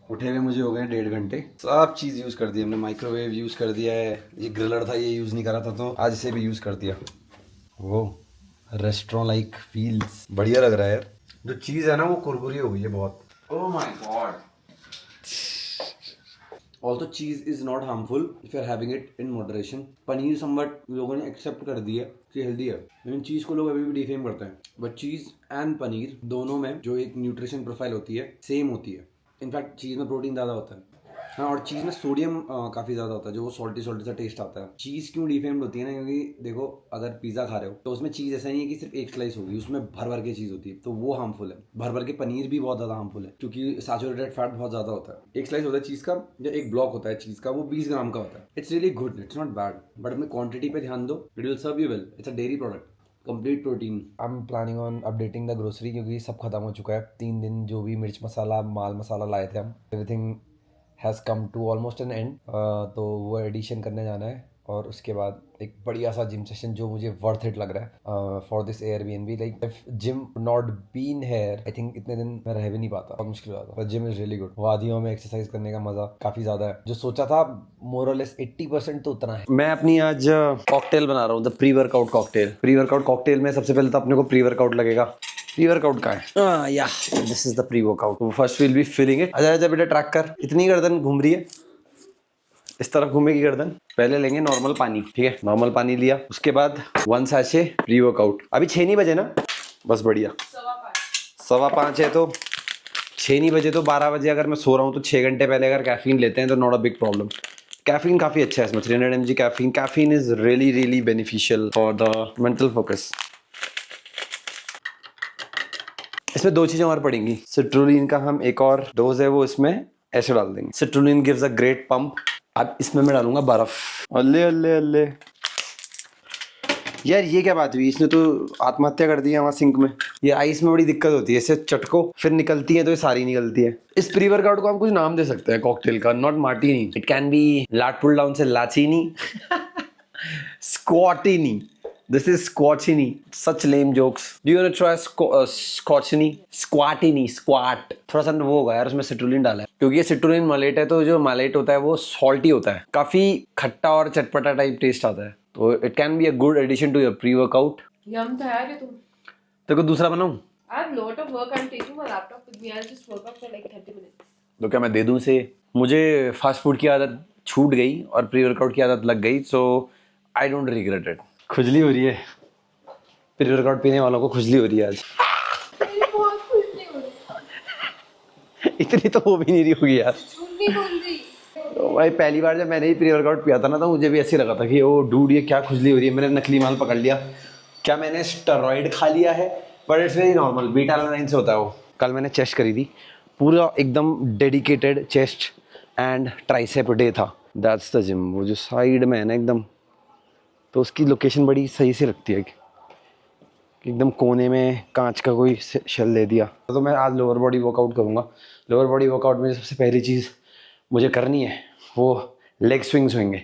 उठे हुए मुझे हो गए 1.5 घंटे। सब चीज़ यूज़ कर दी हमने। माइक्रोवेव यूज़ कर दिया है, ये ग्रिलर था ये यूज़ नहीं करा था तो आज इसे भी यूज़ कर दिया। वो रेस्टोरेंट लाइक फील्स बढ़िया लग रहा है यार। जो चीज़ है ना वो कुरकुरी हो गई है बहुत। Oh my God. Also cheese is not harmful if you are having it in moderation. Paneer somewhat लोगों ने एक्सेप्ट कर दिया कि हेल्दी है, लेकिन चीज़ को लोग अभी भी डिफेम करते हैं। बट चीज़ एंड पनीर दोनों में जो एक न्यूट्रिशन प्रोफाइल होती है सेम होती है। इनफैक्ट चीज़ में प्रोटीन ज़्यादा होता है। हाँ, और चीज़ में सोडियम काफ़ी ज़्यादा होता है, जो वो सॉल्टी सॉल्टी सा टेस्ट आता है। चीज़ क्यों डिफेम्ड होती है ना, क्योंकि देखो अगर पिज़्ज़ा खा रहे हो तो उसमें चीज़ ऐसा नहीं है कि सिर्फ एक स्लाइस होगी, उसमें भर भर के चीज़ होती है, तो वो हार्मफुल है। भर भर के पनीर भी बहुत ज़्यादा हार्मफुल है क्योंकि सैचुरेटेड फैट बहुत ज़्यादा होता है। एक स्लाइस होता है चीज़ का या एक ब्लॉक होता है चीज़ का, वो 20 ग्राम का होता है। It's really good, it's not bad, but अपने क्वांटिटी पे ध्यान दो, it will serve you well. It's a dairy product, complete protein. I am planning on updating the grocery क्योंकि सब खत्म हो चुका है। 3 दिन जो भी मिर्च मसाला माल मसाला लाए थे हम, everything has come to almost an end. तो वो एडिशन करने जाना है और उसके बाद एक बढ़िया सा जिम सेशन जो मुझे वर्थ इट लग रहा है for this Airbnb. Like if gym not been here I think इतने दिन मैं रह भी नहीं पाता, बहुत मुश्किल होता। पर जिम इज रियली गुड। वादियों में एक्सरसाइज करने का मजा काफी ज्यादा है। जो सोचा था मोर और लेस 80% तो उतना है। मैं अपनी आज कॉकटेल बना रहा हूँ, the pre workout cocktail. Pre workout cocktail में सबसे पहले तो अपने को प्री वर्कआउट लगेगा। प्री वर्कआउट का है या this is the pre workout. First will be filling it. आजा आजा बेटा ट्रैक कर, इतनी गर्दन घूम रही है, इस तरफ घूमेगी गर्दन। पहले लेंगे नॉर्मल पानी, ठीक है, नॉर्मल पानी लिया। उसके बाद 1 सैशे प्री वर्कआउट। अभी 6 नहीं बजे ना, बस बढ़िया। 5:15 है तो 6 नहीं बजे तो 12 बजे अगर मैं सो रहा हूँ तो 6 घंटे पहले अगर कैफीन लेते हैं तो not a big problem. Caffeine काफ़ी अच्छा है इसमें, 300 mg caffeine. Caffeine is really really beneficial for the mental focus. इसमें 2 चीजें और पड़ेंगी। सिट्रुलिन का हम एक और डोज है वो इसमें ऐसे डाल देंगे। Citrulline gives a great pump. अब इसमें मैं डालूंगा बर्फ। अल्ले अल्ले अल्ले यार, ये क्या बात हुई, इसने तो आत्महत्या कर दी है वहाँ सिंक में। ये आइस में बड़ी दिक्कत होती है, इससे चटको फिर निकलती है तो ये सारी निकलती है। इस प्री वर्कआउट को हम कुछ नाम दे सकते हैं कॉकटेल का, not martini. It can be lat pull down से लाचीनी, स्क्वाटिनी। This is squatchini. Such lame jokes. Do you want to try squatchini? Squatini, squat. थोड़ा सा वो होगा यार, उसमें सिट्रुलिन डाला है क्योंकि ये सिट्रुलिन मालेट है, तो जो मालेट होता है वो सॉल्टी होता है, काफी खट्टा और चटपटा टाइप टेस्ट आता है, तो it can be a good addition to your pre workout. Yum तैयार है तुम? तेरे को दूसरा बनाऊं? I have lot of work. I'm taking my laptop with me. I'll just work out for like 30 minutes. तो क्या मैं दे दूं से? मुझे फास्ट फूड की आदत छूट गई और प्री वर्कआउट की आदत लग गई, सो आई डोंट रिग्रेट इट। खुजली हो रही है, प्री वर्कआउट पीने वालों को खुजली हो रही है आज। मेरी बहुत खुजली हो रही है। इतनी तो वो भी नहीं रही होगी यार। झूठ नहीं बोल रही। तो भाई पहली बार जब मैंने ही प्री वर्कआउट पिया था ना तो मुझे भी ऐसे लगा था कि ओ डूड ये क्या खुजली हो रही है, मैंने नकली माल पकड़ लिया। क्या मैंने स्टेरॉइड खा लिया है? But it's very normal, beta alanine से होता है वो। कल मैंने चेस्ट करी थी, पूरा एकदम dedicated chest and tricep day था। That's the gym. वो जो साइड में है ना एकदम, तो उसकी लोकेशन बड़ी सही से लगती है कि एकदम कोने में कांच का कोई शेल दे दिया। तो मैं आज लोअर बॉडी वर्कआउट करूँगा। लोअर बॉडी वर्कआउट में सबसे पहली चीज़ मुझे करनी है वो लेग स्विंग्स होंगे।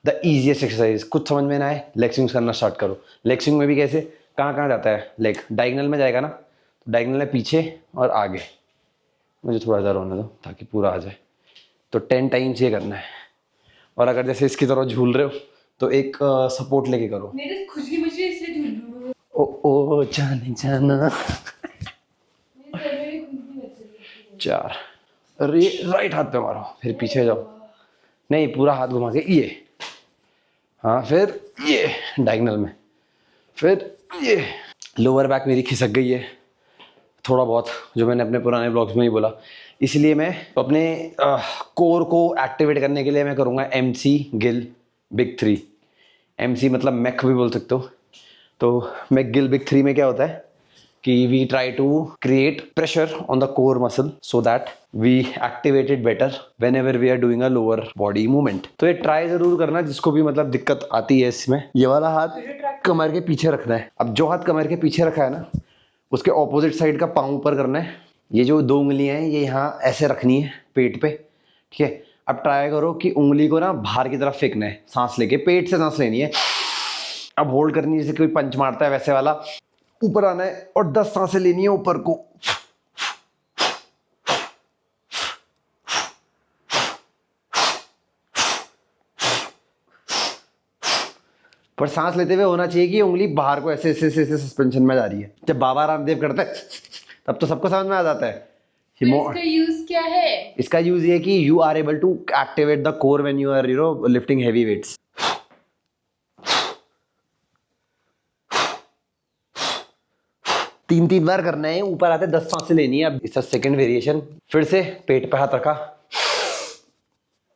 द ईजीएस्ट एक्सरसाइज, कुछ समझ में ना आए लेग स्विंग्स करना स्टार्ट करो। लेग स्विंग में भी कैसे, कहाँ कहाँ जाता है लेग, डायगनल में जाएगा ना, तो डायगनल में पीछे और आगे। मुझे थोड़ा सा रोने दो ताकि पूरा आ जाए। तो 10 टाइम्स ये करना है। और अगर जैसे इसकी तरह झूल रहे हो तो एक सपोर्ट लेके करो। मेरे खुजली मुझे इसलिए झूल रही हूँ। ओ जाने जाना। मेरी खुजली मच 4 राइट हाथ पे मारो, फिर पीछे जाओ, नहीं पूरा हाथ घुमा के ये, हाँ फिर ये डायगनल में, फिर ये। लोअर बैक मेरी खिसक गई है थोड़ा बहुत, जो मैंने अपने पुराने ब्लॉग्स में ही बोला। इसलिए मैं अपने कोर को एक्टिवेट करने के लिए मैं करूँगा MC गिल बिग 3। MC मतलब मैक भी बोल सकते हो। तो मैक गिल बिग 3 में क्या होता है कि we try to create pressure on the core muscle so that we activate it better whenever we are doing a lower body movement. तो ये ट्राई जरूर करना जिसको भी मतलब दिक्कत आती है इसमें। ये वाला हाथ कमर के पीछे रखना है। अब जो हाथ कमर के पीछे रखा है ना, उसके ऑपोजिट साइड का पाँव ऊपर करना है। ये जो 2 उंगलियां हैं ये यहाँ ऐसे रखनी है पेट पे, ठीक है। अब ट्राई करो कि उंगली को ना बाहर की तरफ फेंकना है, सांस लेके, पेट से सांस लेनी है। अब होल्ड करनी है जैसे कोई पंच मारता है वैसे वाला, ऊपर आना है और 10 सांसें लेनी है ऊपर को। पर सांस लेते हुए होना चाहिए कि उंगली बाहर को ऐसे ऐसे ऐसे सस्पेंशन में जा रही है। जब बाबा रामदेव करता है तब तो सबको समझ में आ जाता है। तो इसका यूज क्या है? इसका यूज ये कि you are able to activate the core when you are lifting heavy weights. 3-3 बार करना है। ऊपर आते 10 सांसें लेनी है। अब इसका सेकंड वेरिएशन, फिर से पेट पे हाथ रखा,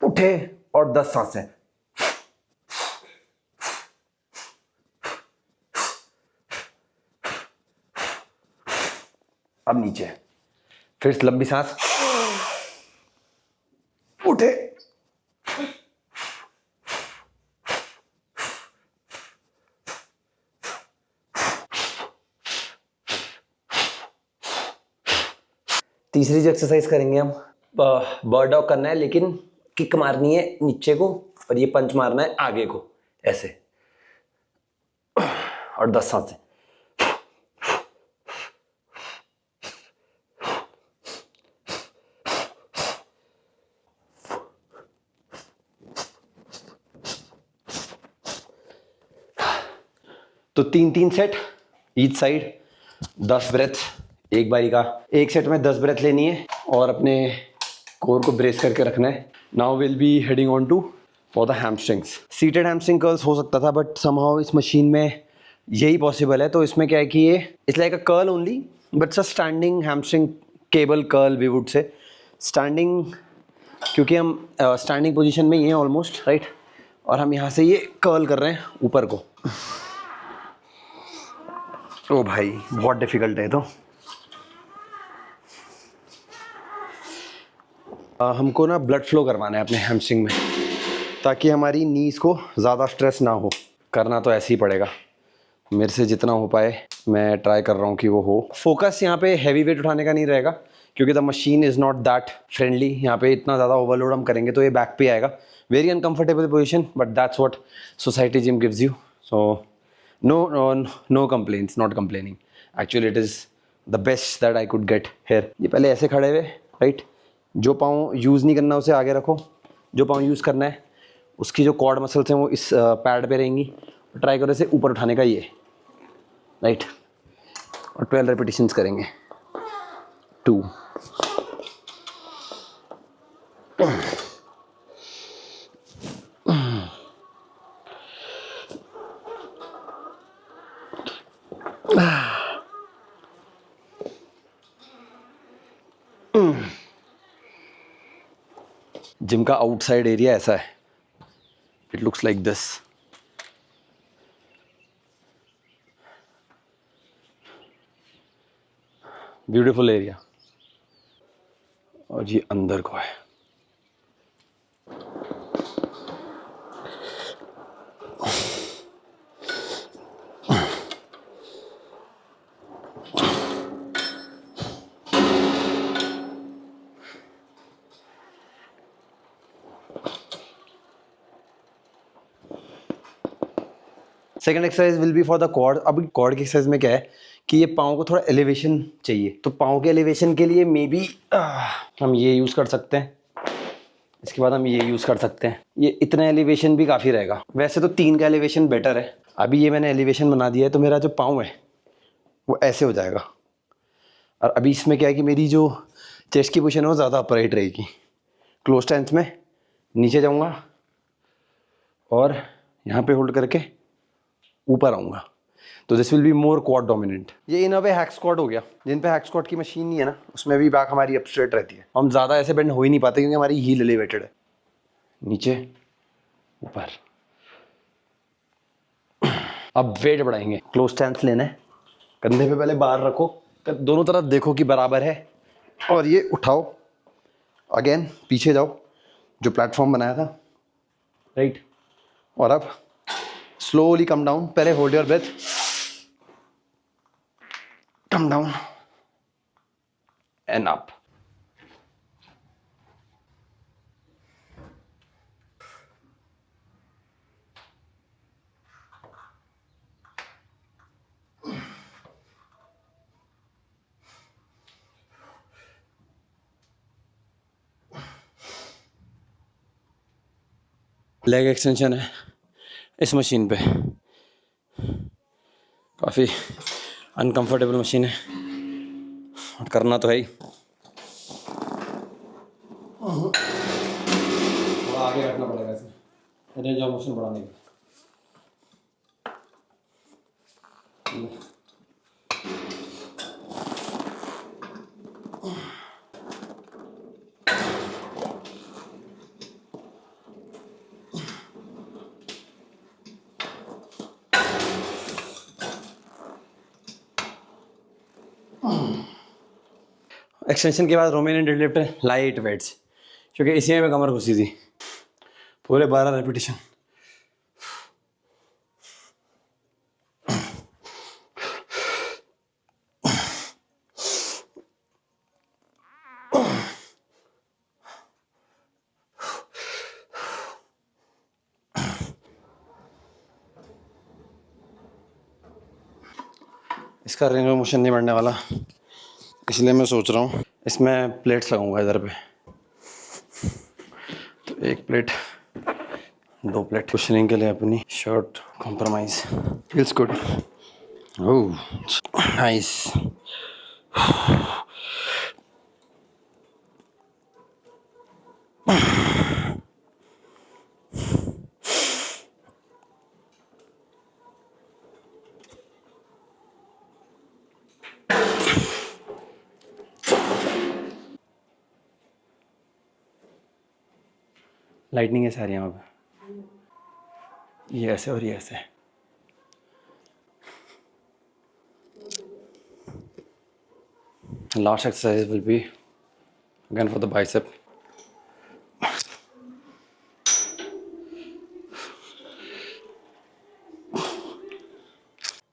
उठे और 10 सांसें। अब नीचे, फिर लंबी सांस, उठे, तीसरी जो एक्सरसाइज करेंगे हम, बर्ड डॉग करना है, लेकिन किक मारनी है नीचे को और ये पंच मारना है आगे को, ऐसे, और 10 सांसें। तो 3-3 सेट ईच साइड, 10 ब्रेथ एक बारी का। एक सेट में 10 ब्रेथ लेनी है और अपने कोर को ब्रेस करके रखना है। Now will be heading on to for the hamstrings. Seated hamstring curls हो सकता था, बट समहाउ इस मशीन में यही पॉसिबल है। तो इसमें क्या है कि ये it's like a curl only, but it's a standing hamstring cable curl we would say. Standing क्योंकि हम स्टैंडिंग पोजीशन में ही हैं ऑलमोस्ट, राइट, और हम यहाँ से ये कर्ल कर रहे हैं ऊपर को। ओ भाई बहुत डिफिकल्ट है। तो हमको ना ब्लड फ्लो करवाना है अपने हैमस्ट्रिंग में, ताकि हमारी नीज को ज़्यादा स्ट्रेस ना हो। करना तो ऐसे ही पड़ेगा, मेरे से जितना हो पाए मैं ट्राई कर रहा हूँ कि वो हो। फोकस यहाँ पे हैवी वेट उठाने का नहीं रहेगा, क्योंकि the machine is not that friendly. यहाँ पे इतना ज़्यादा ओवरलोड हम करेंगे तो ये बैक पे आएगा। Very uncomfortable position, but that's what society gym gives you. So no complaints, not complaining, actually it is the best that I could get here. ये पहले ऐसे खड़े हुए, राइट, जो पाँव यूज़ नहीं करना उसे आगे रखो, जो पाँव यूज़ करना है उसकी जो कॉर्ड मसल्स हैं वो इस पैड पे रहेंगी। ट्राई करो इसे ऊपर उठाने का, ये राइट, और 12 रेपिटेशंस करेंगे। 2 जिम का आउटसाइड एरिया ऐसा है, it looks like this. Beautiful area, और ये अंदर को है। Second exercise will be for the cord. अब कॉर्ड की एक्सरसाइज में क्या है कि ये पाँव को थोड़ा एलिवेशन चाहिए, तो पाँव के एलिवेशन के लिए मे बी हम ये यूज़ कर सकते हैं, इसके बाद हम ये यूज़ कर सकते हैं। ये इतना एलिवेशन भी काफ़ी रहेगा। वैसे तो 3 का एलिवेशन बेटर है। अभी ये मैंने एलिवेशन बना दिया है, तो मेरा जो पाँव है वो ऐसे हो जाएगा। और अभी इसमें क्या है कि मेरी जो चेस्ट की पोजीशन है वो ज़्यादा अपराइट रहेगी। क्लोज स्टैंस में नीचे जाऊँगा और यहाँ पे होल्ड करके ऊपर आऊँगा, तो this will be more quad dominant. ये इन अ वे हैक स्क्वाट हो गया। जिन पे हैक स्क्वाट की मशीन नहीं है ना, उसमें भी बैक हमारी अप स्ट्रेट रहती है। हम ज़्यादा ऐसे बेंड हो ही नहीं पाते क्योंकि हमारी हील एलिवेटेड है। नीचे ऊपर। अब वेट बढ़ाएंगे। क्लोज स्टैंस लेना है, कंधे पे पहले बाहर रखो, दोनों तरफ देखो कि बराबर है, और ये उठाओ। अगेन पीछे जाओ, जो प्लेटफॉर्म बनाया था, राइट, और अब slowly come down. पहले hold your breath, come down and up. Leg extension है इस मशीन पे। काफ़ी अनकंफर्टेबल मशीन है, करना तो है ही। थोड़ा आगे रखना पड़ेगा इसमें, रेंज ऑफ मोशन बढ़ाने की। एक्सटेंशन के बाद रोमेनियन डेडलिफ्ट है लाइट वेट्स, क्योंकि इसी में कमर घुसी थी। पूरे 12 रेपिटेशन। इसका रेंज ऑफ मोशन नहीं बढ़ने वाला, इसलिए मैं सोच रहा हूँ इसमें प्लेट्स लगाऊंगा इधर पे। तो एक प्लेट, 2 प्लेट कुशनिंग के लिए अपनी shirt compromise. Feels good. Oh nice. Lightning है सारी यहाँ पे, ये ऐसे और ये ऐसे। Last exercise will be again for the bicep.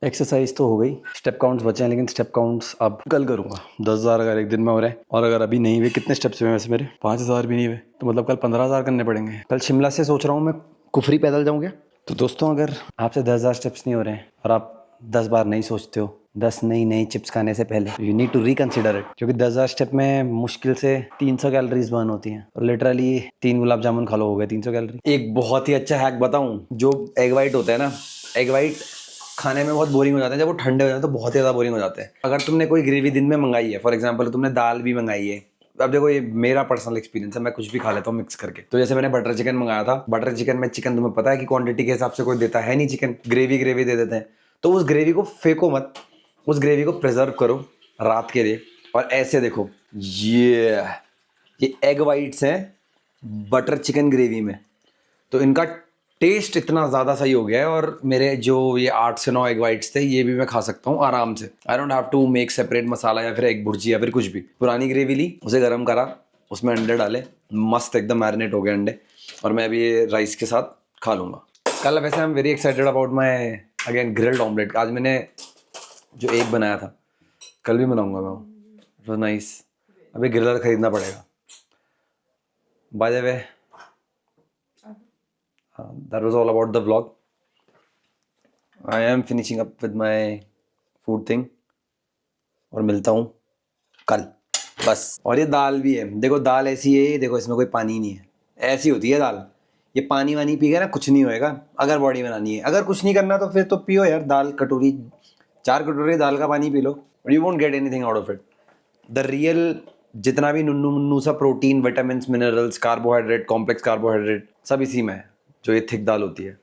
Exercise तो हो गई, स्टेप काउंट्स बचे हैं, लेकिन स्टेप काउंट्स अब कल करूंगा। 10,000 अगर एक दिन में हो रहे हैं, और अगर अभी नहीं हुए, कितने स्टेप्स हुए वैसे मेरे? 5,000 भी नहीं हुए, तो मतलब कल 15,000 करने पड़ेंगे। कल शिमला से सोच रहा हूँ मैं कुफरी पैदल जाऊँ क्या? तो दोस्तों, अगर आपसे 10,000 स्टेप्स नहीं हो रहे हैं और आप 10 बार नहीं सोचते हो 10 नई चिप्स खाने से पहले, you need to reconsider it. क्योंकि 10,000 स्टेप में मुश्किल से 300 कैलोरीज बर्न होती हैं, और लिटरली 3 गुलाब जामुन खा लो, हो गए 300 कैलोरी। एक बहुत ही अच्छा हैक बताऊं, जो एग वाइट होता है ना, एग वाइट खाने में बहुत बोरिंग हो जाते हैं, जब वो ठंडे हो जाते हैं तो बहुत ज़्यादा बोरिंग हो जाते हैं। अगर तुमने कोई ग्रेवी दिन में मंगाई है, फॉर एग्जांपल तुमने दाल भी मंगाई है, अब देखो ये मेरा पर्सनल एक्सपीरियंस है, मैं कुछ भी खा लेता हूँ मिक्स करके। तो जैसे मैंने बटर चिकन मंगाया था, बटर चिकन में चिकन तुम्हें पता है कि क्वांटिटी के हिसाब से कोई देता है नहीं, चिकन ग्रेवी दे देते हैं। तो उस ग्रेवी को फेंको मत, उस ग्रेवी को प्रिजर्व करो रात के लिए। और ऐसे देखो, ये एग वाइट्स हैं बटर चिकन ग्रेवी में, तो इनका टेस्ट इतना ज़्यादा सही हो गया है। और मेरे जो ये 8 से 9 एग वाइट्स थे, ये भी मैं खा सकता हूँ आराम से। I don't have to make separate masala या फिर एग भुर्जी या फिर कुछ भी। पुरानी ग्रेवी ली, उसे गर्म करा, उसमें अंडे डाले, मस्त एकदम मैरिनेट हो गए अंडे, और मैं अभी ये राइस के साथ खा लूँगा। कल वैसे I am very excited about my again grilled omelette. आज मैंने जो एग बनाया था, कल भी बनाऊँगा मैं, इट वाज नाइस। अभी ग्रिलर खरीदना पड़ेगा। By the way, that was all about the vlog. I am finishing up with my food thing, और मिलता हूँ कल बस। और ये दाल भी है, देखो दाल ऐसी है, देखो इसमें कोई पानी नहीं है, ऐसी होती है दाल। ये पानी वानी पी गया ना, कुछ नहीं होएगा। अगर बॉडी बनानी है, अगर कुछ नहीं करना तो फिर तो पियो यार दाल, कटोरी 4 कटोरी दाल का पानी P low, you won't get anything out of it. The real जितना भी नुन्नू मुन्नू सा protein, vitamin, minerals, carbohydrate, complex carbohydrate, सब इसी में है, जो ये थिक दाल होती है।